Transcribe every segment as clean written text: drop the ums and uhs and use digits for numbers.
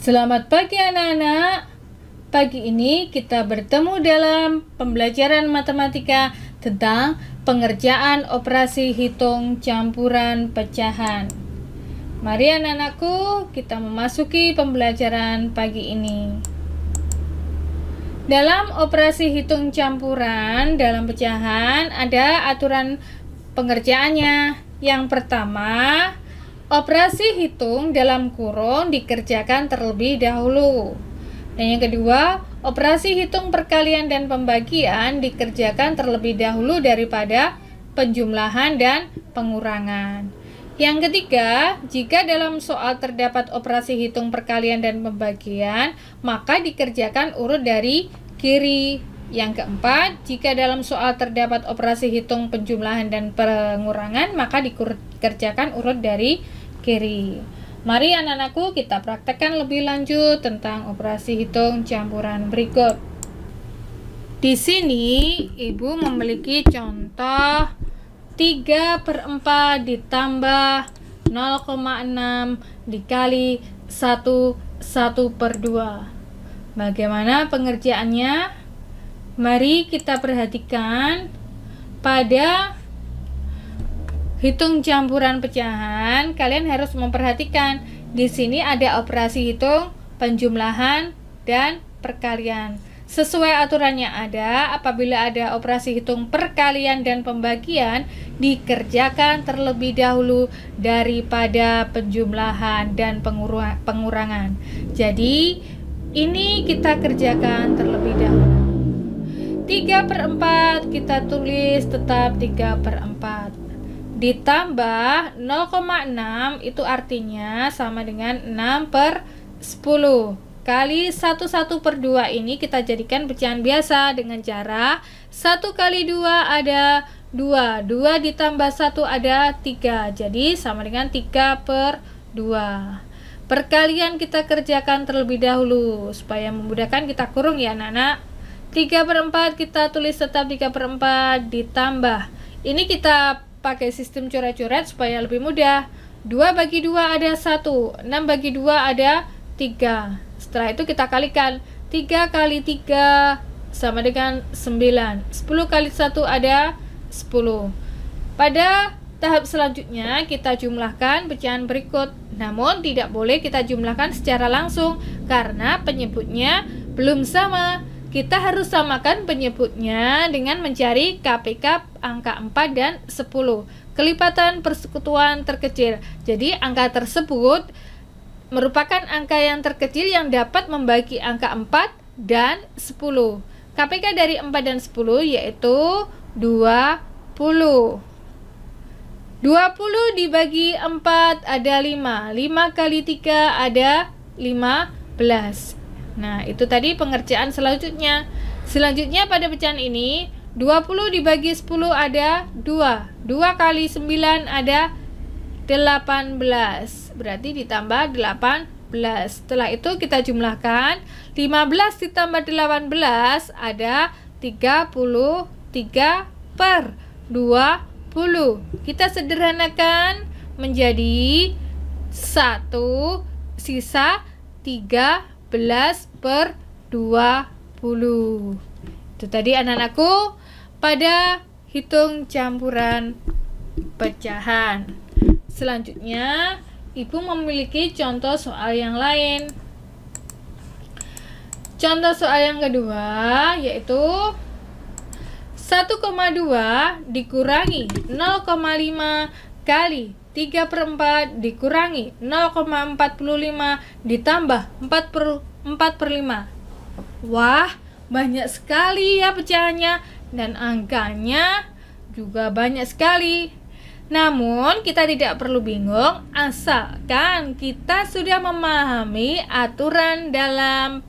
Selamat pagi anak-anak. Pagi ini kita bertemu dalam pembelajaran matematika tentang pengerjaan operasi hitung campuran pecahan. Mari anak-anakku, kita memasuki pembelajaran pagi ini. Dalam operasi hitung campuran dalam pecahan ada aturan pengerjaannya. Yang pertama, operasi hitung dalam kurung dikerjakan terlebih dahulu. Dan yang kedua, operasi hitung perkalian dan pembagian dikerjakan terlebih dahulu daripada penjumlahan dan pengurangan. Yang ketiga, jika dalam soal terdapat operasi hitung perkalian dan pembagian, maka dikerjakan urut dari kiri. Yang keempat, jika dalam soal terdapat operasi hitung penjumlahan dan pengurangan, maka dikerjakan urut dari kiri. Mari anak-anakku kita praktekkan lebih lanjut tentang operasi hitung campuran berikut. Di sini Ibu memiliki contoh 3/4 ditambah 0,6 dikali 1/2. Bagaimana pengerjaannya? Mari kita perhatikan pada hitung campuran pecahan. Kalian harus memperhatikan di sini ada operasi hitung penjumlahan dan perkalian. Sesuai aturannya ada, apabila ada operasi hitung perkalian dan pembagian dikerjakan terlebih dahulu daripada penjumlahan dan pengurangan. Jadi ini kita kerjakan terlebih dahulu. 3/4 kita tulis tetap 3/4 ditambah 0,6 itu artinya sama dengan 6/10 kali 1/2 ini kita jadikan pecahan biasa dengan cara 1 kali 2 ada 2 ditambah 1 ada 3, jadi sama dengan 3/2. Perkalian kita kerjakan terlebih dahulu supaya memudahkan kita kurung ya anak-anak. 3/4 kita tulis tetap 3/4 ditambah, ini kita pakai sistem coret-coret supaya lebih mudah. 2 bagi 2 ada 1, 6 bagi 2 ada 3. Setelah itu kita kalikan, 3 kali 3 sama dengan 9, 10 kali 1 ada 10. Pada tahap selanjutnya kita jumlahkan pecahan berikut, namun tidak boleh kita jumlahkan secara langsung karena penyebutnya belum sama. Kita harus samakan penyebutnya dengan mencari KPK angka 4 dan 10. Kelipatan persekutuan terkecil. Jadi angka tersebut merupakan angka yang terkecil yang dapat membagi angka 4 dan 10. KPK dari 4 dan 10 yaitu 20. 20 dibagi 4 ada 5. 5 kali 3 ada 15. Nah, itu tadi pengerjaan selanjutnya. Selanjutnya pada pecahan ini 20 dibagi 10 ada 2. 2 kali 9 ada 18. Berarti ditambah 18. Setelah itu kita jumlahkan 15 ditambah 18 ada 33/20. Kita sederhanakan menjadi 1 sisa 13/20. Itu tadi anak-anakku pada hitung campuran pecahan. Selanjutnya Ibu memiliki contoh soal yang lain. Contoh soal yang kedua yaitu 1,2 dikurangi 0,5 kali 3/4 dikurangi 0,45 ditambah 4/5. Wah, banyak sekali ya pecahannya dan angkanya juga banyak sekali. Namun kita tidak perlu bingung asalkan kita sudah memahami aturan dalam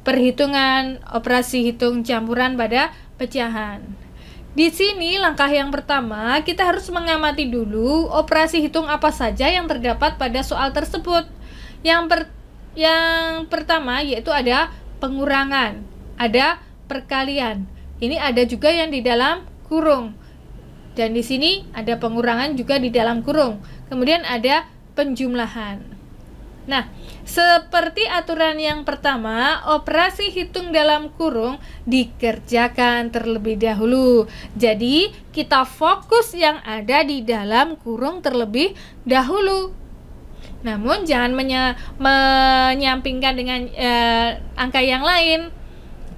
perhitungan operasi hitung campuran pada pecahan. Di sini langkah yang pertama kita harus mengamati dulu operasi hitung apa saja yang terdapat pada soal tersebut. Yang pertama yaitu ada pengurangan, ada perkalian. Ini ada juga yang di dalam kurung. Dan di sini ada pengurangan juga di dalam kurung. Kemudian ada penjumlahan. Nah, seperti aturan yang pertama, operasi hitung dalam kurung dikerjakan terlebih dahulu. Jadi, kita fokus yang ada di dalam kurung terlebih dahulu. Namun, jangan menyampingkan dengan angka yang lain.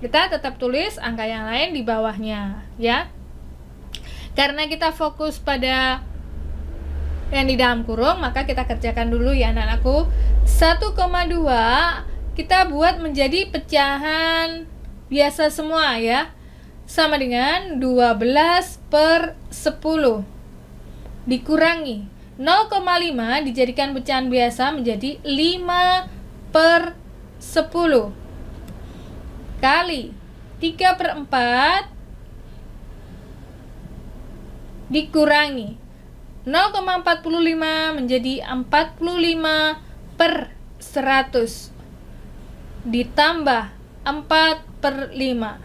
Kita tetap tulis angka yang lain di bawahnya, ya. Karena kita fokus pada yang di dalam kurung, maka kita kerjakan dulu ya anak-anakku. 1,2 kita buat menjadi pecahan biasa semua ya, sama dengan 12/10 dikurangi 0,5 dijadikan pecahan biasa menjadi 5/10 kali 3/4 dikurangi 0,45 menjadi 45/100 ditambah 4/5.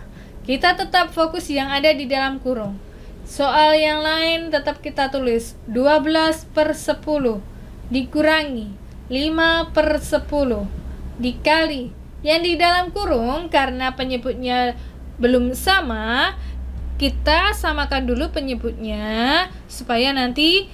Kita tetap fokus yang ada di dalam kurung. Soal yang lain tetap kita tulis 12/10 dikurangi 5/10 dikali yang di dalam kurung. Karena penyebutnya belum sama, kita samakan dulu penyebutnya supaya nanti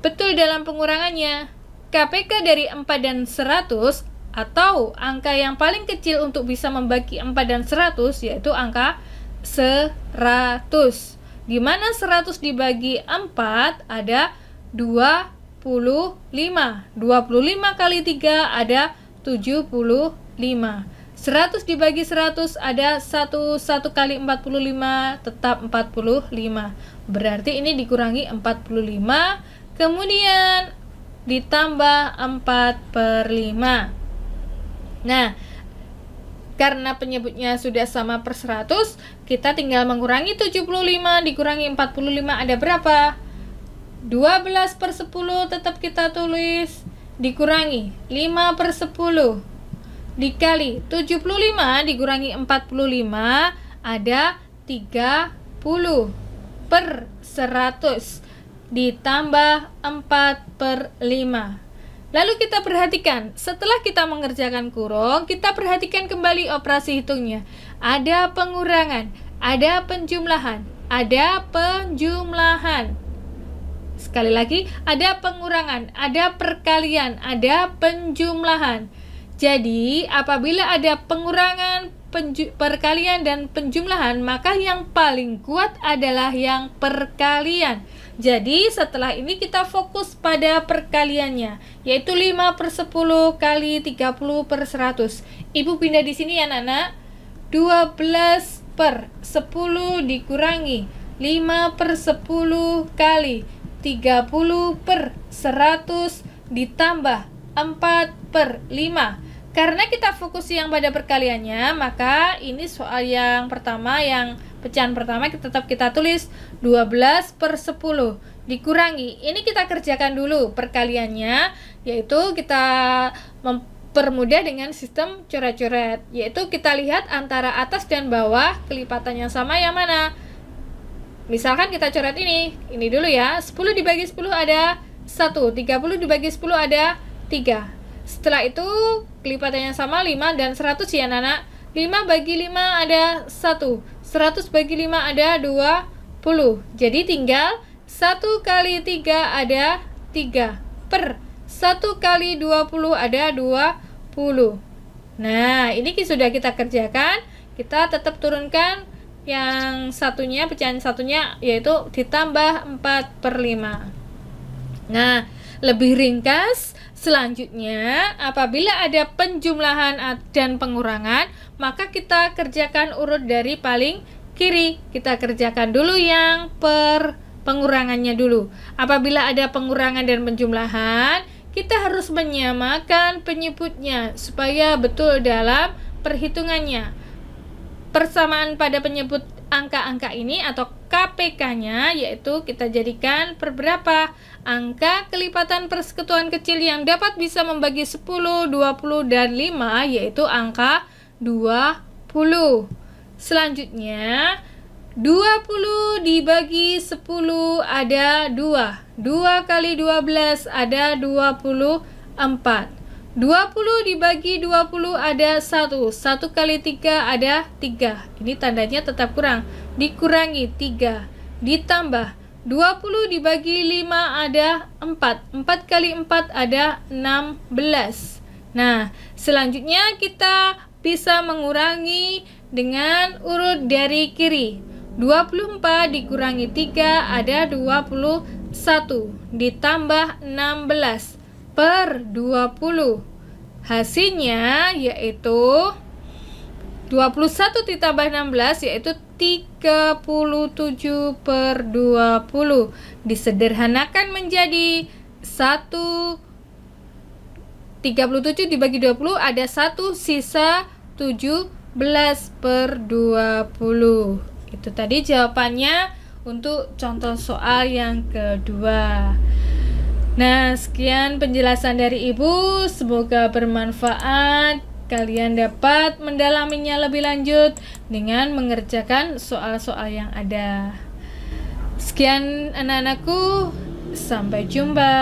betul dalam pengurangannya. KPK dari 4 dan 100 atau angka yang paling kecil untuk bisa membagi 4 dan 100 yaitu angka 100. Di mana 100 dibagi 4 ada 25. 25 kali 3 ada 75. 100 dibagi 100 ada 1 kali 45 tetap 45. Berarti ini dikurangi 45, kemudian ditambah 4/5. Nah, karena penyebutnya sudah sama per 100, kita tinggal mengurangi 75 dikurangi 45 ada berapa? 12/10 tetap kita tulis dikurangi 5/10 dikali 75 dikurangi 45 ada 30/100 ditambah 4/5. Lalu kita perhatikan, setelah kita mengerjakan kurung, kita perhatikan kembali operasi hitungnya. Ada pengurangan, ada penjumlahan, ada penjumlahan. Sekali lagi, ada pengurangan, ada perkalian, ada penjumlahan. Jadi, apabila ada pengurangan, perkalian, dan penjumlahan, maka yang paling kuat adalah yang perkalian. Jadi, setelah ini kita fokus pada perkaliannya, yaitu 5/10 kali 30/100. Ibu pindah di sini ya, anak-anak. 12/10 dikurangi 5/10 kali 30/100 ditambah 4/5. Karena kita fokus yang pada perkaliannya, maka ini soal yang pertama, yang pecahan pertama tetap kita tulis 12/10 dikurangi. Ini kita kerjakan dulu perkaliannya, yaitu kita mempermudah dengan sistem coret-coret, yaitu kita lihat antara atas dan bawah kelipatannya sama yang mana. Misalkan kita coret ini dulu ya. 10 dibagi 10 ada 1, 30 dibagi 10 ada 3. Setelah itu kelipatannya sama 5 dan 100 ya anak. 5 bagi 5 ada 1, 100 bagi 5 ada 20. Jadi tinggal 1 kali 3 ada 3 per 1 kali 20 ada 20. Nah, ini sudah kita kerjakan. Kita tetap turunkan yang satunya, pecahan satunya, yaitu ditambah 4/5. Nah, lebih ringkas, selanjutnya apabila ada penjumlahan dan pengurangan, maka kita kerjakan urut dari paling kiri. Kita kerjakan dulu yang pengurangannya dulu. Apabila ada pengurangan dan penjumlahan, kita harus menyamakan penyebutnya supaya betul dalam perhitungannya. Persamaan pada penyebut angka-angka ini atau KPK-nya yaitu kita jadikan per berapa? Angka kelipatan persekutuan kecil yang dapat bisa membagi 10, 20, dan 5 yaitu angka 20. Selanjutnya 20 dibagi 10 ada 2. 2 kali 12 ada 24. 20 dibagi 20 ada 1. 1 kali 3 ada 3. Ini tandanya tetap kurang. Dikurangi 3. Ditambah 20 dibagi 5 ada 4. 4 kali 4 ada 16. Nah, selanjutnya kita bisa mengurangi dengan urut dari kiri. 24 dikurangi 3 ada 21. Ditambah 16 per 20. Hasilnya yaitu 21 ditambah 16 yaitu 37 per 20. Disederhanakan menjadi 37 dibagi 20 ada 1, sisa 17 per 20. Itu tadi jawabannya untuk contoh soal yang kedua. Nah, sekian penjelasan dari Ibu, semoga bermanfaat. Kalian dapat mendalaminya lebih lanjut dengan mengerjakan soal-soal yang ada. Sekian anak-anakku, sampai jumpa.